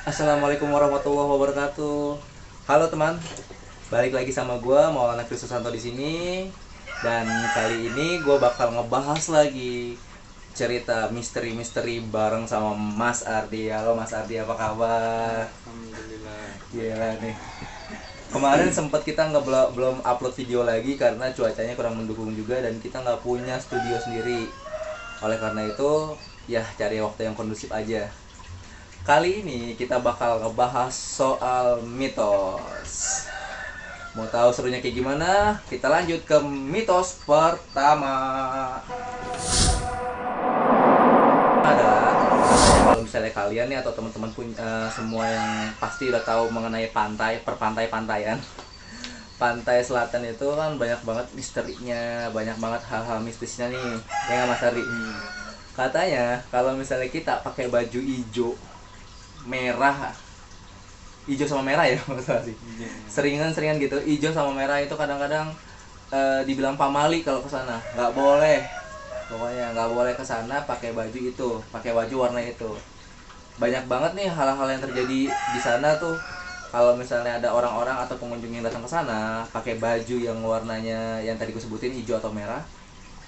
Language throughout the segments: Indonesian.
Assalamualaikum warahmatullahi wabarakatuh. Halo teman, balik lagi sama gue Maulana Kristosanto di sini. Dan kali ini gue bakal ngebahas lagi cerita misteri-misteri bareng sama Mas Ardi. Halo Mas Ardi, apa kabar? Alhamdulillah. Gila nih. Kemarin sempat kita nggak belum upload video lagi karena cuacanya kurang mendukung juga dan kita nggak punya studio sendiri. Oleh karena itu, ya cari waktu yang kondusif aja. Kali ini kita bakal ngebahas soal mitos. Mau tahu serunya kayak gimana? Kita lanjut ke mitos pertama. Adalah katanya kalau misalnya kalian nih atau teman-teman punya semua yang pasti udah tahu mengenai perpantai-pantaian. Pantai Selatan itu kan banyak banget misterinya, banyak banget hal-hal mistisnya nih. Ya nggak Mas Ari? Katanya kalau misalnya kita pakai baju hijau merah, hijau sama merah ya masalah sih, seringan gitu, hijau sama merah itu kadang-kadang dibilang pamali kalau ke sana nggak boleh, pokoknya nggak boleh ke sana pakai baju itu, pakai baju warna itu. Banyak banget nih hal-hal yang terjadi di sana tuh. Kalau misalnya ada orang-orang atau pengunjung yang datang ke sana pakai baju yang warnanya yang tadi gue sebutin hijau atau merah,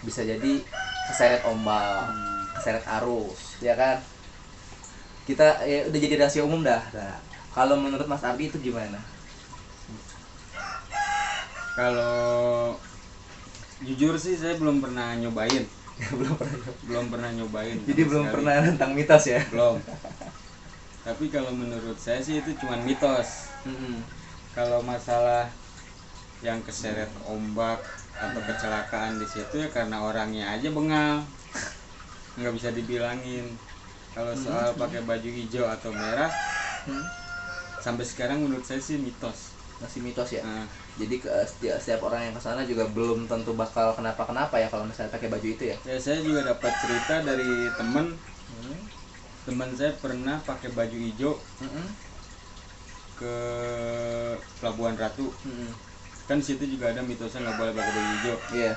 bisa jadi keseret ombak, keseret arus, ya kan? Kita ya udah jadi rahasia umum dah. Nah, kalau menurut Mas Ardi itu gimana? Kalau jujur sih saya belum pernah nyobain. Belum pernah. Belum pernah nyobain. Jadi sama belum sekali. pernah tentang mitos ya? Belum. Tapi kalau menurut saya sih itu cuma mitos. Kalau masalah yang keseret ombak atau kecelakaan di situ ya karena orangnya aja bengal. Nggak bisa dibilangin. Kalau soal pakai baju hijau atau merah, sampai sekarang menurut saya sih mitos. Masih mitos ya. Nah, Jadi setiap orang yang kesana juga belum tentu bakal kenapa-kenapa ya kalau misalnya pakai baju itu ya. ya saya juga dapat cerita dari temen. Teman saya pernah pakai baju hijau ke Pelabuhan Ratu. Kan situ juga ada mitosnya nggak boleh pakai baju hijau. Iya.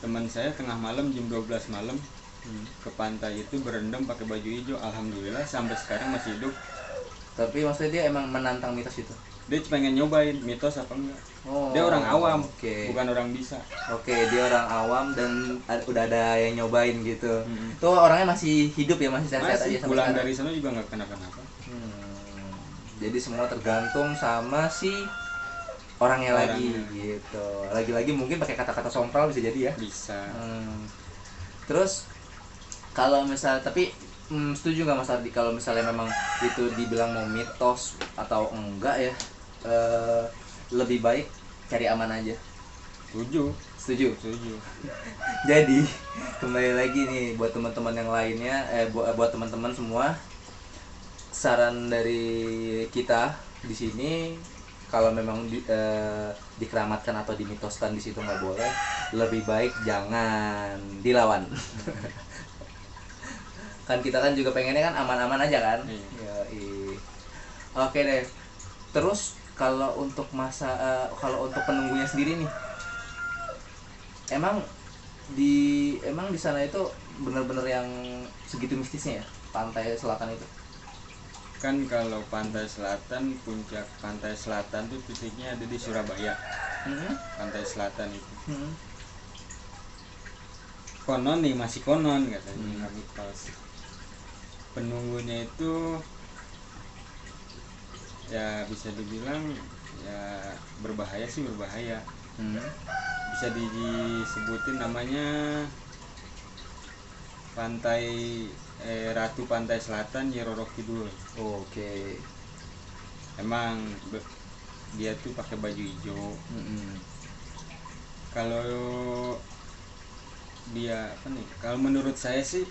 Teman saya tengah malam jam 12 malam ke pantai itu berendam pakai baju hijau. Alhamdulillah sampai sekarang masih hidup. Tapi maksudnya dia emang menantang mitos itu. Dia pengen nyobain mitos apa enggak. Oh, Dia orang awam, oke. bukan orang bisa. Oke, dia orang awam dan udah ada yang nyobain gitu. Tuh orangnya masih hidup ya, masih sehat-sehat aja Masih sampai pulang sekarang. dari sana juga nggak kenapa-napa. Jadi semua tergantung sama si orangnya lagi Orangnya. gitu. Lagi-lagi mungkin pakai kata-kata sompral bisa jadi ya. Bisa. Terus kalau misal tapi setuju nggak Mas Ardi kalau misalnya memang itu dibilang mau mitos atau enggak ya, lebih baik cari aman aja. Setuju. Setuju. Setuju. Jadi kembali lagi nih buat teman-teman yang lainnya, buat teman-teman semua, saran dari kita di sini kalau memang dikeramatkan atau dimitoskan di situ nggak boleh, lebih baik jangan dilawan. Kan kita kan juga pengennya kan aman-aman aja kan. Iya. Yoi. Oke deh. Terus kalau untuk kalau untuk penunggunya sendiri nih, emang di sana itu benar-benar yang segitu mistisnya ya pantai selatan itu. Kan kalau pantai selatan, puncak pantai selatan tuh titiknya ada di Surabaya. Pantai selatan itu konon nih, masih konon katanya, nggak mitos. Penunggunya itu ya bisa dibilang ya berbahaya sih, berbahaya. Bisa disebutin namanya pantai Ratu Pantai Selatan Nyi Roro Kidul. Oke. Emang dia tuh pakai baju hijau. Kalau dia apa nih? Kalau menurut saya sih,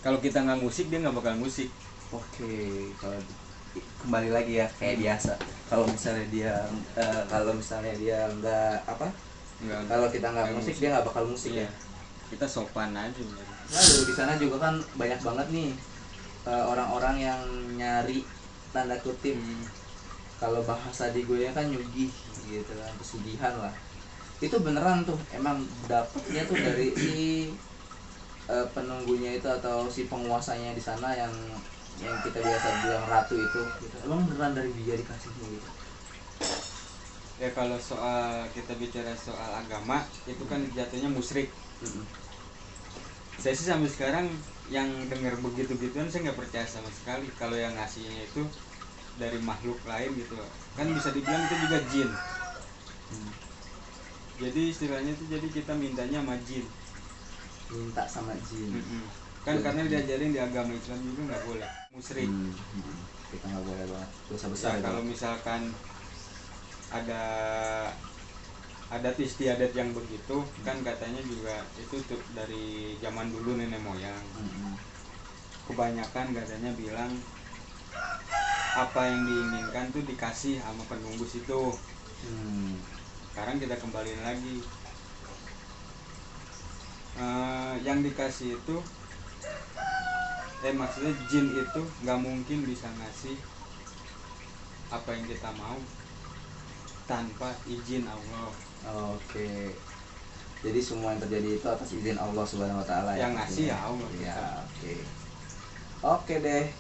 kalau kita nggak musik dia nggak bakal musik. Oke, kalau kembali lagi ya kayak biasa. Kalau misalnya dia nggak apa? Nggak. Kalau kita nggak musik dia nggak bakal musik Iya. ya. Kita sopan aja. Lalu di sana juga kan banyak banget nih orang-orang yang nyari tanda kutip. Kalau bahasa di gue kan nyugih gitu kan, pesugihan lah. Itu beneran tuh emang dapetnya tuh dari si penunggunya itu atau si penguasanya di sana yang yang kita biasa bilang ratu itu gitu. Emang beneran dari dia dikasihnya gitu? Ya kalau soal kita bicara soal agama itu kan jatuhnya musyrik. Saya sih sampai sekarang yang dengar begitu-gituan saya nggak percaya sama sekali kalau yang ngasihnya itu dari makhluk lain gitu. Kan bisa dibilang itu juga jin. Jadi istilahnya itu jadi kita mintanya sama jin. Minta sama jin. Kan karena diajarin di agama Islam juga nggak boleh musyrik. Kita nggak boleh banget, dosa besar Ya, kalau misalkan ada adat istiadat yang begitu kan katanya juga itu tuh dari zaman dulu nenek moyang. Kebanyakan katanya bilang apa yang diinginkan tuh dikasih sama penunggus itu. Sekarang kita kembaliin lagi, yang dikasih itu maksudnya jin itu nggak mungkin bisa ngasih apa yang kita mau tanpa izin Allah. Oke. Jadi semua yang terjadi itu atas izin Allah Subhanahu wa taala ya. Yang ngasih ya Allah. Ya, oke. Oke deh.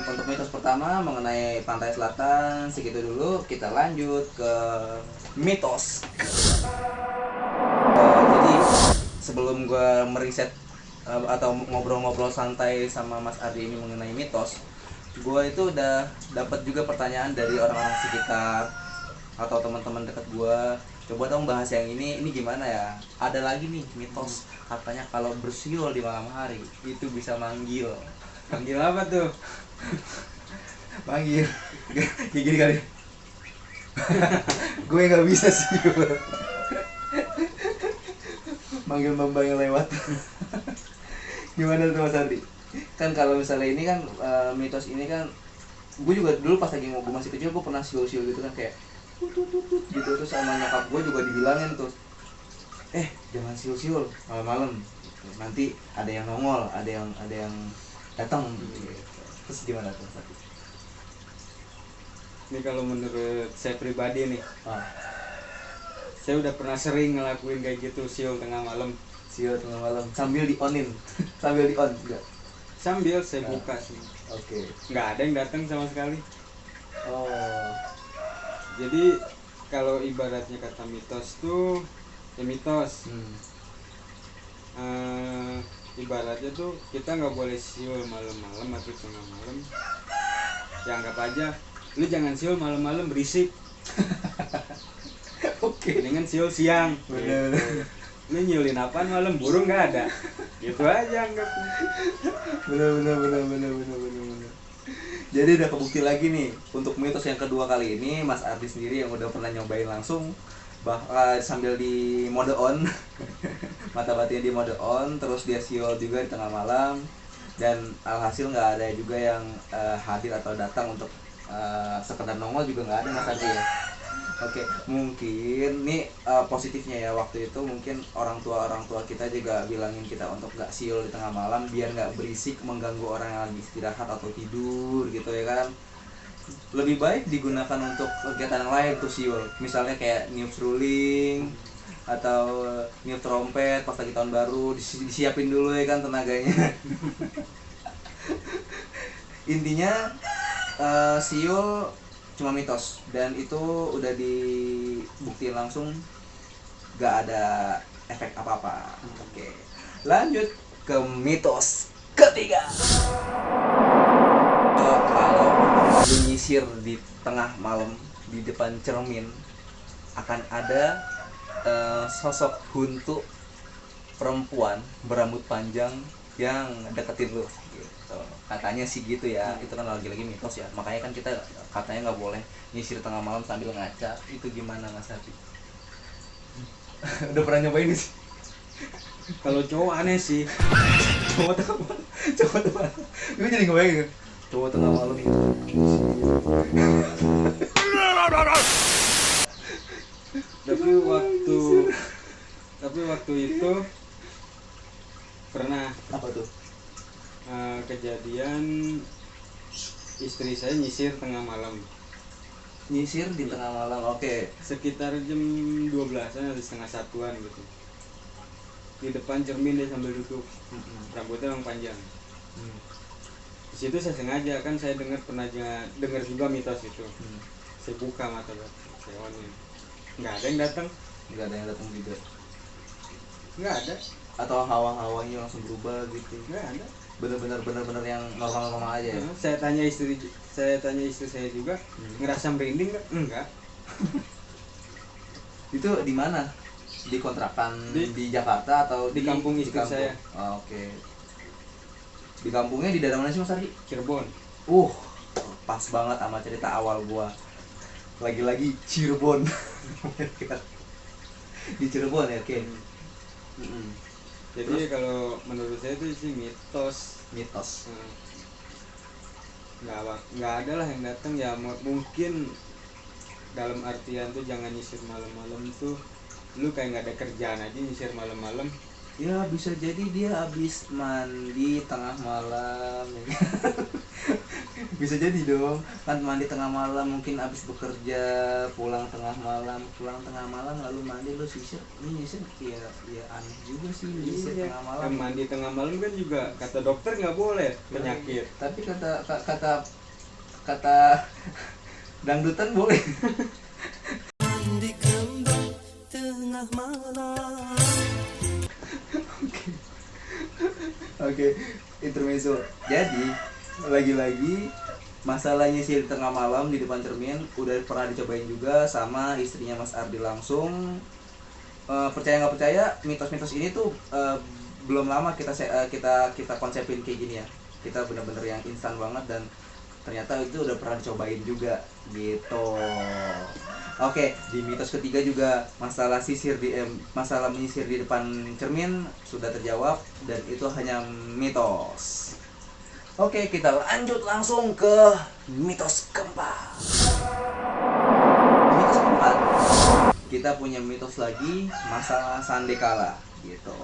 Untuk mitos pertama mengenai pantai selatan segitu dulu, kita lanjut ke mitos. Jadi sebelum gua meriset atau ngobrol-ngobrol santai sama Mas Ardi ini mengenai mitos, gue itu udah dapat juga pertanyaan dari orang-orang sekitar atau teman-teman dekat gue. Coba dong bahas yang ini gimana ya? Ada lagi nih mitos katanya kalau bersiul di malam hari itu bisa manggil. Panggil apa tuh? Manggil kayak gini kali. Gue nggak bisa siul. Manggil mbak yang lewat. Gimana tuh Mas Ardi? Kan kalau misalnya ini kan mitos ini kan gue juga dulu pas lagi gue masih kecil gue pernah siul-siul gitu kan kayak gitu, terus sama nyokap gue juga dibilangin tuh jangan siul-siul malam-malam gitu. Nanti ada yang nongol, ada yang datang gitu. Terus gimana tuh Mas Ardi? Ini kalau menurut saya pribadi nih, saya udah pernah sering ngelakuin kayak gitu, siul tengah malam. Siul tengah malam sambil di onin sambil di on enggak? Sambil saya buka sih. Oke. Nggak ada yang datang sama sekali. Oh. Jadi kalau ibaratnya kata mitos tuh ya mitos. Ibaratnya tuh kita nggak boleh siul malam-malam atau tengah malam. Ya anggap aja lu jangan siul malam-malam berisik. Oke. Dengan siul siang. Bener. Gitu. Lu nyulin apaan malam, burung nggak ada. Gitu aja anggapnya. Bener. Jadi udah kebukti lagi nih untuk mitos yang kedua kali ini, Mas Ardi sendiri yang udah pernah nyobain langsung sambil di mode on mata batinnya di mode on, terus dia siul juga di tengah malam, dan alhasil nggak ada juga yang hadir atau datang untuk sekedar nongol juga nggak ada Mas Ardi ya. Oke, mungkin nih positifnya ya, waktu itu mungkin orang tua kita juga bilangin kita untuk nggak siul di tengah malam biar nggak berisik mengganggu orang yang lagi istirahat atau tidur gitu ya kan. Lebih baik digunakan untuk kegiatan yang lain tuh siul, misalnya kayak niup seruling atau niup trompet pas lagi tahun baru, disiapin dulu ya kan tenaganya. Intinya siul cuma mitos dan itu udah dibuktiin langsung gak ada efek apa-apa. Oke, lanjut ke mitos ketiga. Kalau menyisir di tengah malam di depan cermin akan ada sosok hantu perempuan berambut panjang yang deketin lu gitu. Katanya sih gitu ya, itu kan lagi-lagi mitos ya, makanya kan kita katanya nggak boleh nyisir tengah malam sambil ngaca. Itu gimana Mas Hafi? Udah pernah nyobain sih? Kalau cowok aneh sih. Cowok tengah malam gue jadi ngebayangin cowok tengah malam gitu. tapi waktu itu pernah Apa tuh? kejadian istri saya nyisir tengah malam. Nyisir di tengah malam, oke. Sekitar jam 12-an atau setengah satuan gitu. Di depan cermin dia sambil duduk. Rambutnya yang panjang. Di situ saya sengaja kan, saya dengar juga mitos itu. Saya buka mata batin, saya onin, nggak ada yang datang. Nggak ada yang datang juga, Nggak ada. atau hawa-hawanya langsung berubah gitu? Nggak ada. Bener-bener yang normal-normal aja ya? Saya tanya istri saya juga, ngerasa merinding nggak? Enggak. Itu di mana? Di kontrakan Di- di Jakarta atau di kampung istri kampung? saya. Oh, oke. Di kampungnya di daerah mana sih Mas Ardi? Cirebon. Uh, pas banget sama cerita awal gua. Lagi-lagi Cirebon. Di Cirebon ya, oke. Mm-mm. Jadi kalau menurut saya itu sih mitos. Mitos. Nggak ada lah yang datang ya, mungkin dalam artian tuh jangan nyisir malam-malam tuh, lu kayak nggak ada kerjaan aja nyisir malam-malam. Ya bisa jadi dia habis mandi tengah malam. Bisa jadi dong, kan mandi tengah malam, mungkin habis bekerja pulang tengah malam lalu mandi lu sisir. Ini sisir ya aneh juga sih sisir Iya, tengah malam. mandi tengah malam kan juga kata dokter nggak boleh, penyakit. Tapi kata dangdutan boleh. Di kembang tengah malam. Oke, intermezzo. Jadi lagi-lagi masalahnya sih di tengah malam di depan cermin udah pernah dicobain juga sama istrinya Mas Ardi langsung. Percaya nggak percaya, mitos-mitos ini tuh belum lama kita konsepin kayak gini ya. Kita bener-bener yang instan banget dan ternyata itu udah pernah dicobain juga gitu. Oke, di mitos ketiga juga masalah masalah menyisir di depan cermin sudah terjawab dan itu hanya mitos. Oke, kita lanjut langsung ke mitos keempat. Mitos keempat, kita punya mitos lagi masalah sandekala gitu.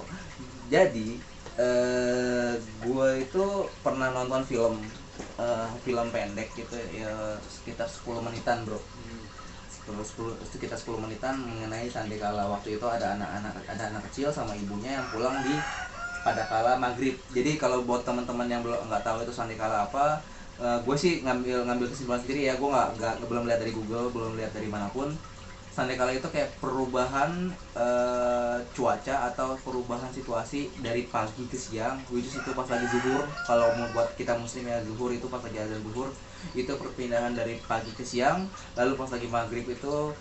Jadi gue itu pernah nonton film pendek gitu ya, sekitar 10 menitan bro. Sekitar 10 menitan mengenai sandekala. Waktu itu ada anak kecil sama ibunya yang pulang pada kala maghrib. Jadi kalau buat teman-teman yang nggak tahu itu sandekala apa, gue sih ngambil kesimpulan sendiri ya. Gue belum lihat dari Google, belum lihat dari manapun. Sandekala itu kayak perubahan cuaca atau perubahan situasi dari pagi ke siang, which is itu pas lagi zuhur. Kalau mau buat kita muslim ya, zuhur itu pas lagi azan zuhur, itu perpindahan dari pagi ke siang. Lalu pas lagi maghrib itu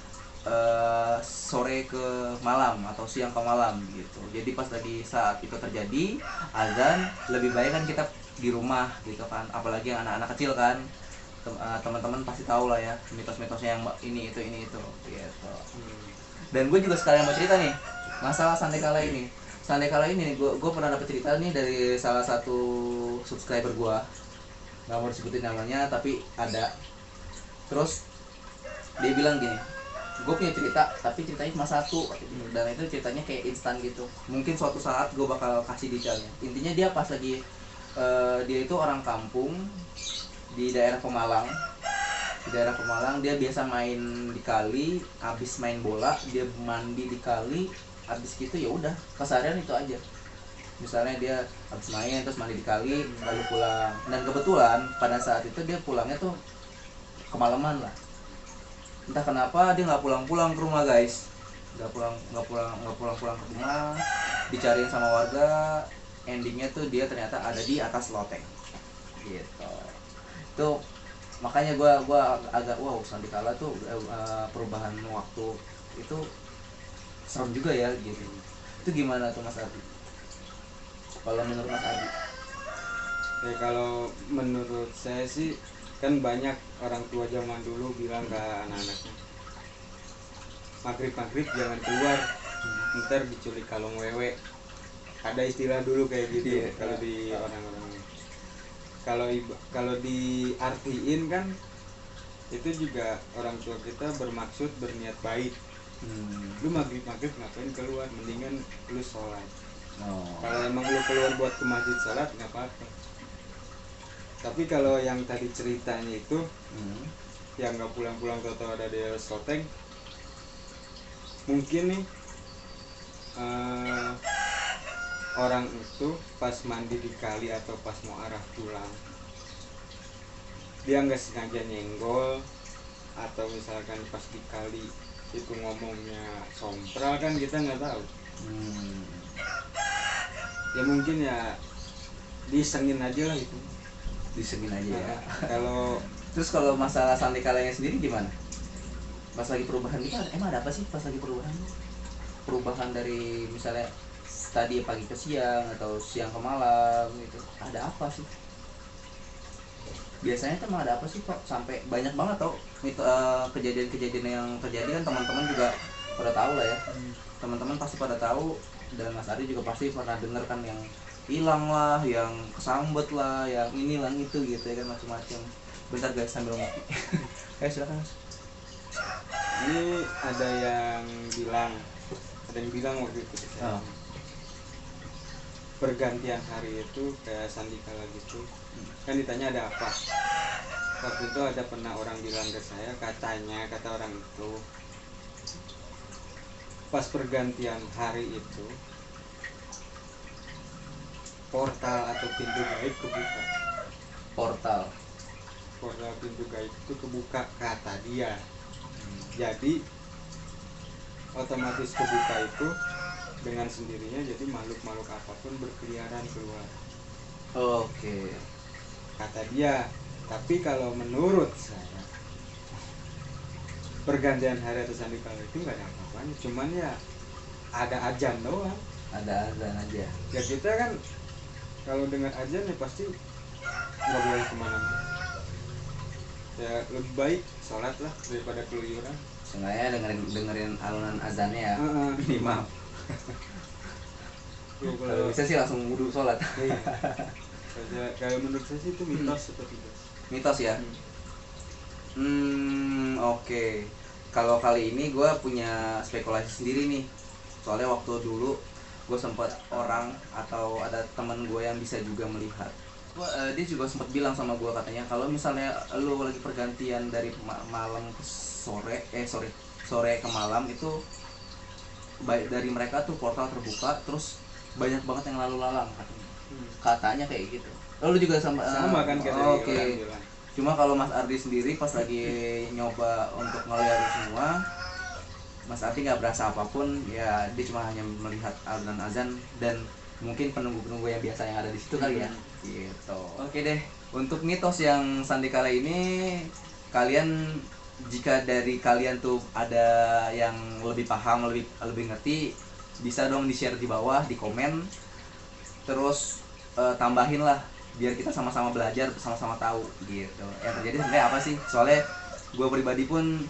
sore ke malam atau siang ke malam gitu. Jadi pas lagi saat itu terjadi azan, lebih baik kan kita di rumah gitu kan, apalagi yang anak-anak kecil kan. Teman-teman pasti tahu lah ya mitos-mitosnya yang ini itu gitu. Dan gue juga sekalian mau cerita nih masalah sandekala ini. Sandekala ini gue pernah dapet cerita nih dari salah satu subscriber gue, nggak mau disebutin namanya tapi ada. Terus dia bilang gini, gue punya cerita tapi ceritanya cuma satu dan itu ceritanya kayak instan gitu. Mungkin suatu saat gue bakal kasih detailnya. Intinya dia pas lagi dia itu orang kampung di daerah Pemalang. Di daerah Pemalang dia biasa main di kali, habis main bola dia mandi di kali, habis gitu ya udah keseharian itu aja. Misalnya dia habis main terus mandi di kali lalu pulang. Dan kebetulan pada saat itu dia pulangnya tuh kemalaman lah. Entah kenapa dia nggak pulang ke rumah guys, nggak pulang ke rumah. Dicariin sama warga, endingnya tuh dia ternyata ada di atas loteng gitu. Itu makanya gue agak wow, sandikala tuh perubahan waktu itu serem juga ya gitu. Itu gimana tuh Mas Ardi? Kalau menurut Mas Ardi? Ya kalau menurut saya sih, kan banyak orang tua zaman dulu bilang ke anak-anaknya, maghrib jangan keluar, ntar diculik kalong wewe. Ada istilah dulu kayak gitu. Kalau di orang-orang, kalau diartiin kan itu juga orang tua kita bermaksud berniat baik. Lu maghrib ngapain keluar, mendingan lu sholat. Kalau emang lu keluar buat ke masjid sholat nggak apa-apa. Tapi kalau yang tadi ceritanya itu yang nggak pulang-pulang tau ada di loteng, mungkin nih orang itu pas mandi di kali atau pas mau arah pulang dia nggak sengaja nyenggol atau misalkan pas di kali itu ngomongnya sompral kan kita nggak tahu. Ya mungkin ya disengin aja lah itu. Disengin aja ya. Kalau Terus kalau masalah sandi kalanya sendiri gimana? Pas lagi perubahan itu emang ada apa sih pas lagi perubahan? Perubahan dari misalnya tadi pagi ke siang atau siang ke malam gitu. Ada apa sih? Biasanya tuh emang ada apa sih kok sampai banyak banget tau itu kejadian-kejadian yang terjadi kan teman-teman juga pada tahu lah ya. Teman-teman pasti pada tahu dan Mas Ari juga pasti pernah denger kan yang hilang lah, yang kesambet lah, yang inilah itu gitu ya kan macam-macam. Bentar guys sambil ngopi. Silakan Mas. ini ada yang bilang waktu itu Oh. pergantian hari itu kayak sandikala gitu kan ditanya ada apa. Waktu itu ada pernah orang bilang ke saya, kata orang itu pas pergantian hari itu portal atau pintu gaib kebuka. Portal. Portal pintu gaib itu kebuka kata dia. Jadi otomatis kebuka itu dengan sendirinya, jadi makhluk-makhluk apapun berkeliaran keluar Oke. kata dia. Tapi kalau menurut saya pergantian hari atau sandikala itu nggak ada apa-apanya, cuman ya ada ajan doang. Ada azan aja. Ya kita kan kalau dengar ajan ya pasti nggak boleh kemana-mana. Ya lebih baik sholat lah daripada keluyuran. Sengaja dengerin alunan azannya ya. Heeh. Minimal. Ya, Kalau bisa sih langsung wudhu sholat. iya. Kalau menurut saya sih itu mitos seperti itu. Mitos ya. Oke. Kalau kali ini gue punya spekulasi sendiri nih. Soalnya waktu dulu gue sempat orang atau ada teman gue yang bisa juga melihat. Dia juga sempat bilang sama gue katanya kalau misalnya lu lagi pergantian dari malam ke sore, sore ke malam itu baik dari mereka tuh portal terbuka terus banyak banget yang lalu lalang katanya. Katanya kayak gitu. Lalu juga sama Kan kayak oke. orang bilang. Cuma kalau Mas Ardi sendiri pas lagi nyoba untuk ngeliat itu semua, Mas Ardi nggak berasa apapun, ya dia cuma hanya melihat alunan azan dan mungkin penunggu-penunggu yang biasa yang ada di situ kali ya. Gitu. Oke deh, untuk mitos yang sandikala ini kalian jika dari kalian tuh ada yang lebih paham, lebih ngerti, bisa dong di-share di bawah, di komen. Terus tambahin lah biar kita sama-sama belajar, sama-sama tahu gitu. Yang terjadi sebenarnya apa sih? Soalnya gue pribadi pun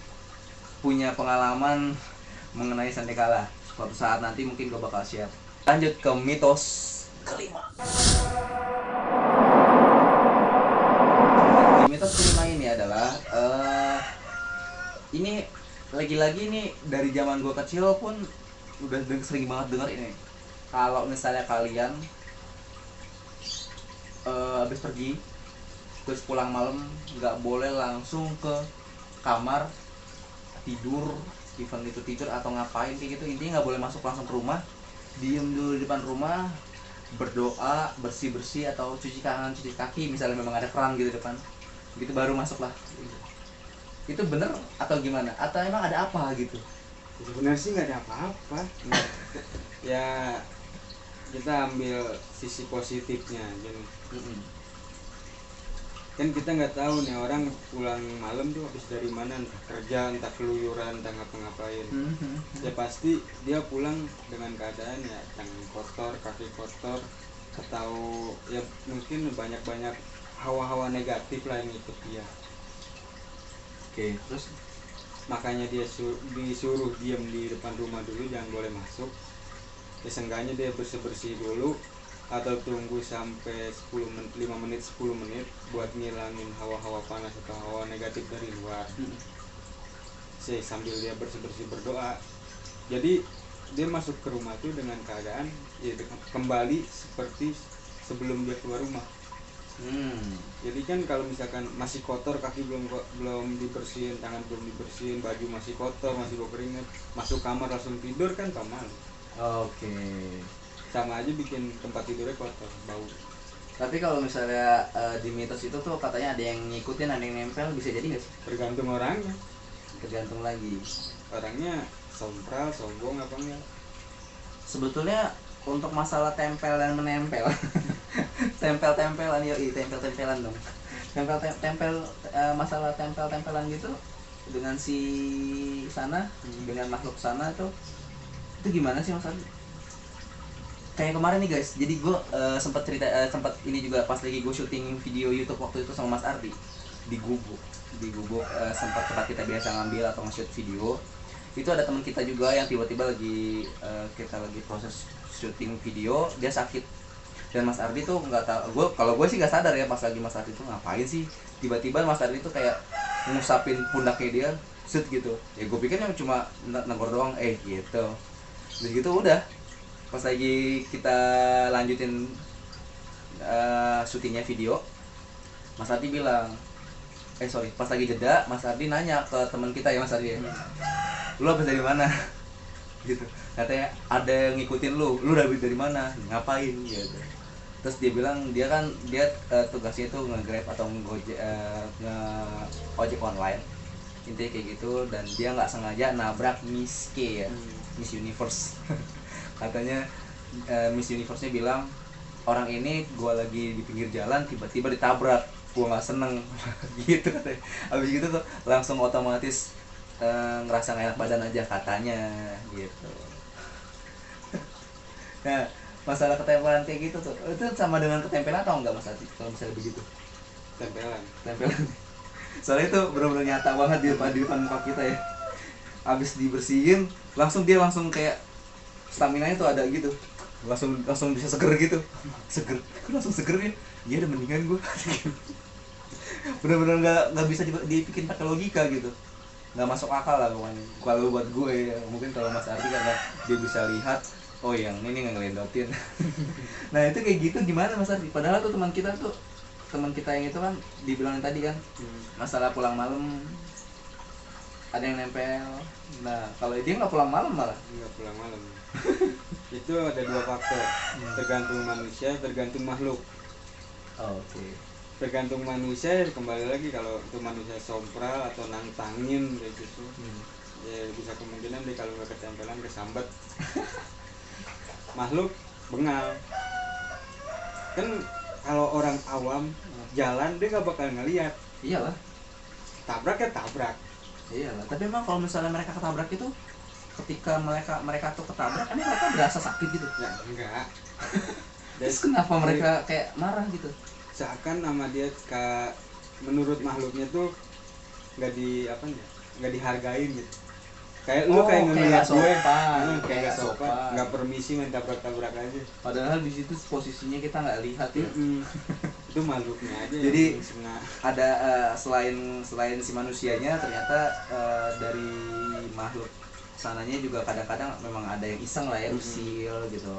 punya pengalaman mengenai sandikala. Suatu saat nanti mungkin gue bakal share. Lanjut ke mitos kelima. Mitos kelima ini adalah ini lagi-lagi nih dari zaman gue kecil pun udah sering banget denger ini. Kalau misalnya kalian habis pergi terus pulang malam nggak boleh langsung ke kamar tidur, even itu tidur atau ngapain kayak gitu, intinya nggak boleh masuk langsung ke rumah, diem dulu di depan rumah, berdoa, bersih atau cuci tangan cuci kaki misalnya memang ada keran gitu depan, gitu baru masuk lah. Itu bener atau gimana, atau emang ada apa gitu? Sebenarnya sih nggak ada apa-apa. Ya kita ambil sisi positifnya aja nih. Kan kita nggak tahu nih orang pulang malam tuh habis dari mana, entah kerja, entah keluyuran, entah ngapa-ngapain. Ya pasti dia pulang dengan keadaan ya tangan kotor, kaki kotor, atau ya mungkin banyak-banyak hawa-hawa negatif lah yang ikut dia. Oke, terus Makanya dia disuruh diam di depan rumah dulu, jangan boleh masuk. Ya seenggaknya dia bersih-bersih dulu atau tunggu sampai 5 menit 10 menit buat ngilangin hawa-hawa panas atau hawa negatif dari luar. Sambil dia bersih-bersih berdoa. Jadi dia masuk ke rumah tuh dengan keadaan ya kembali seperti sebelum dia keluar rumah. Jadi kan kalau misalkan masih kotor, kaki belum dibersihin, tangan belum dibersihin, baju masih kotor, masih bau keringat, masuk kamar langsung tidur kan pamal. oke. Sama aja bikin tempat tidurnya kotor, bau. Tapi kalau misalnya di mitos itu tuh katanya ada yang ngikutin, ada yang nempel, bisa jadi nggak sih? Tergantung orangnya. Tergantung lagi. Orangnya sompral, sombong apa enggak. Sebetulnya untuk masalah tempel dan menempel, tempel-tempelan, yoi, tempel-tempelan dong. Masalah tempel-tempelan gitu dengan si sana, dengan makhluk sana itu gimana sih Mas Ardi? Kayak kemarin nih guys, jadi gue sempat cerita, sempat ini juga pas lagi gue syuting video YouTube waktu itu sama Mas Ardi di Gubuk, sempat tempat kita biasa ngambil atau nge-shoot video. Itu ada teman kita juga yang tiba-tiba lagi kita lagi proses syuting video, dia sakit. Dan Mas Ardi tuh nggak tahu, kalau gue sih nggak sadar ya pas lagi Mas Ardi tuh ngapain sih, tiba-tiba Mas Ardi tuh kayak ngusapin pundaknya dia, set gitu. Ya gue pikir yang cuma negor doang, gitu. Terus gitu udah. Pas lagi kita lanjutin syutingnya video, Mas Ardi bilang, pas lagi jeda, Mas Ardi nanya ke teman kita ya Mas Ardi, lu habis dari mana? Gitu. Katanya ada yang ngikutin lu dari mana? Ngapain? Gitu. Terus dia bilang dia tugasnya itu nge-grab atau nge-ojek online, intinya kayak gitu, dan dia nggak sengaja nabrak Miss K ya, Miss Universe. Katanya Miss Universe-nya bilang, orang ini gua lagi di pinggir jalan tiba-tiba ditabrak, gua nggak seneng. Gitu katanya. Abis gitu tuh langsung otomatis ngerasa gak enak badan aja katanya gitu. Nah, masalah ketempelan kayak gitu tuh, itu sama dengan ketempelan atau enggak Mas Ati kalau misalnya begitu? Tempelan. Soalnya itu benar-benar nyata banget di depan muka kita ya. Abis dibersihin, langsung kayak stamina-nya tuh ada gitu. Langsung bisa seger gitu. Seger. Langsung seger ya. Iya udah mendingan gua. Benar-benar nggak bisa dibikin pakai logika gitu. Nggak masuk akal lah pokoknya kalau buat gue ya. Mungkin kalau Mas Ardi karena dia bisa lihat, oh yang ini ngelendotin. Nah itu kayak gitu gimana Mas Ardi? Padahal tuh teman kita yang itu kan dibilangin tadi kan, masalah pulang malam ada yang nempel. Nah kalau dia nggak pulang malam malah Nggak pulang malam. Itu ada dua faktor, tergantung manusia, tergantung makhluk. Oke. Tergantung manusia, kembali lagi kalau itu manusia sompral atau nantangin kayak gitu, ya bisa kemungkinan dia kalau nggak ketempelan kesambat. Makhluk bengal kan, kalau orang awam jalan dia nggak bakal ngelihat. Iyalah. Tabrak ya tabrak. Iyalah. Tapi emang kalau misalnya mereka ketabrak itu, ketika mereka tuh ketabrak, emang mereka berasa sakit gitu? Ya enggak. Terus kenapa mereka kayak marah gitu? Seakan sama dia menurut makhluknya tuh nggak dihargain gitu. Kayak lu kayak ngeliat gue, kayak nggak sopan, nggak permisi main tabrak-tabrak aja. Padahal di situ posisinya kita nggak lihat ya. Itu makhluknya aja. Jadi yang ada selain si manusianya, ternyata dari makhluk sananya juga kadang-kadang memang ada yang iseng lah ya, usil gitu.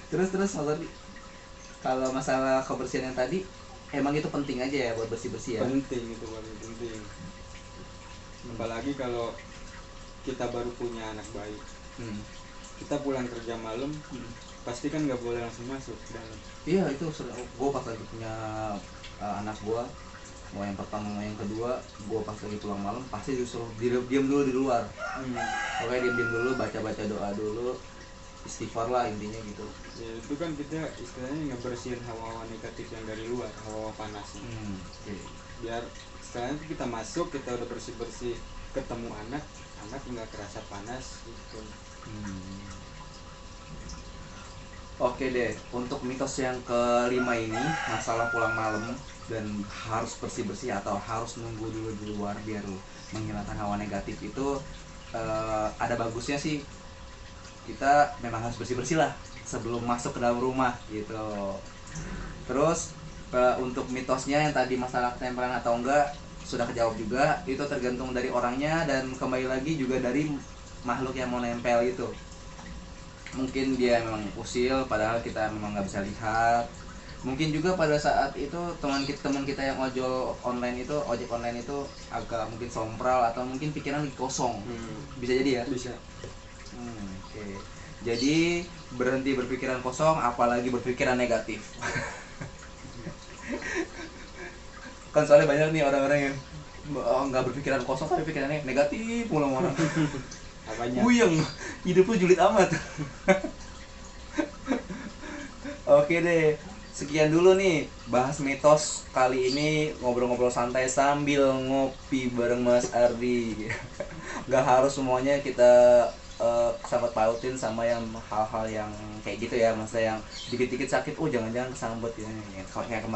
Terus Mas Ardi, kalau masalah kebersihan yang tadi, emang itu penting aja ya buat bersih-bersih ya? penting, itu paling penting. Apalagi kalau kita baru punya anak bayi, kita pulang kerja malam, pasti kan nggak boleh langsung masuk ke dalam. Iya itu, gue pas lagi punya anak gue, mau yang pertama mau yang kedua, gue pas lagi pulang malam pasti disuruh diam dulu di luar. Oke, diam dulu, baca doa dulu, istighfar lah intinya gitu. Ya itu kan kita istilahnya ngebersihin hawa-hawa negatif yang dari luar, hawa-hawa panasnya. Okay. Biar setelah itu kita masuk, kita udah bersih-bersih, ketemu anak nggak kerasa panas gitu. Oke deh, untuk mitos yang kelima ini, masalah pulang malam dan harus bersih-bersih atau harus nunggu dulu di luar biar menghilangkan hawa negatif itu, ada bagusnya sih kita memang harus bersih-bersih lah sebelum masuk ke dalam rumah gitu. Terus untuk mitosnya yang tadi masalah ketempelan atau enggak sudah kejawab juga, itu tergantung dari orangnya dan kembali lagi juga dari makhluk yang mau nempel itu. Mungkin dia memang usil padahal kita memang nggak bisa lihat. Mungkin juga pada saat itu teman kita yang ojek online itu agak mungkin sompral atau mungkin pikiran lagi kosong. Bisa jadi ya? Bisa. Oke. Jadi berhenti berpikiran kosong, apalagi berpikiran negatif. Kan soalnya banyak nih orang-orang yang nggak berpikiran kosong tapi pikirannya negatif mulu sama orang. Apanya? Puyeng, hidup lu julid amat. Oke deh, sekian dulu nih bahas mitos kali ini, ngobrol-ngobrol santai sambil ngopi bareng Mas Ardi. Nggak harus semuanya kita kesambet pautin sama yang hal-hal yang kayak gitu ya, maksudnya yang dikit-dikit sakit, jangan-jangan kesambet ya. Kalau kayak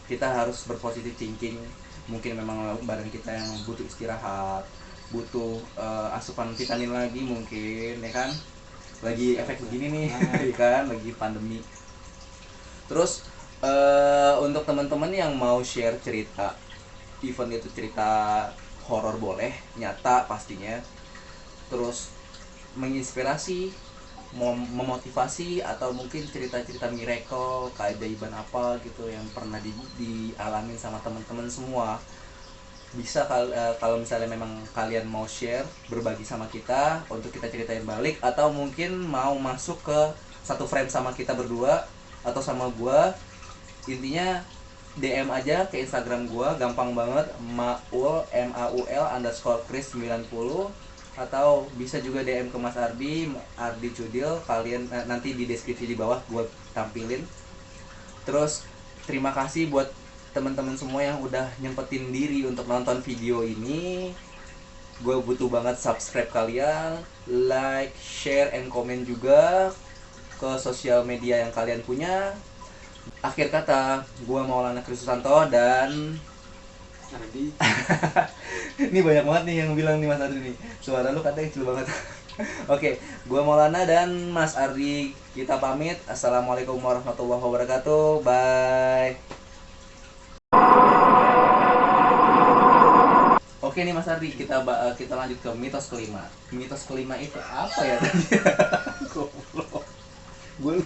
kita harus berpositif thinking. Mungkin memang badan kita yang butuh istirahat, butuh asupan vitamin lagi mungkin, ya kan? Lagi efek begini nih, ya kan? Lagi pandemi. Terus untuk teman-teman yang mau share cerita, even itu cerita horor boleh, nyata pastinya. Terus menginspirasi, memotivasi, atau mungkin cerita-cerita miracle, keajaiban apa gitu yang pernah dialamin sama teman-teman semua. Bisa kalau misalnya memang kalian mau share, berbagi sama kita untuk kita ceritain balik, atau mungkin mau masuk ke satu frame sama kita berdua atau sama gua, intinya DM aja ke Instagram gua, gampang banget, maul_Chris 90, atau bisa juga DM ke Mas Ardi Cudil. Kalian nanti di deskripsi di bawah gua tampilin. Terus terima kasih buat teman-teman semua yang udah nyempetin diri untuk nonton video ini. Gue butuh banget subscribe kalian, like, share, and comment juga ke sosial media yang kalian punya. Akhir kata, gue Maulana Kristusanto dan Ardi. ini banyak banget nih yang bilang nih Mas Ardi nih, suara lu katanya kecil banget. Oke, gue Maulana dan Mas Ardi, kita pamit. Assalamualaikum warahmatullahi wabarakatuh. Bye. Oke nih Mas Ardi, kita lanjut ke mitos kelima. Mitos kelima itu apa ya tadi? Goblok. Gue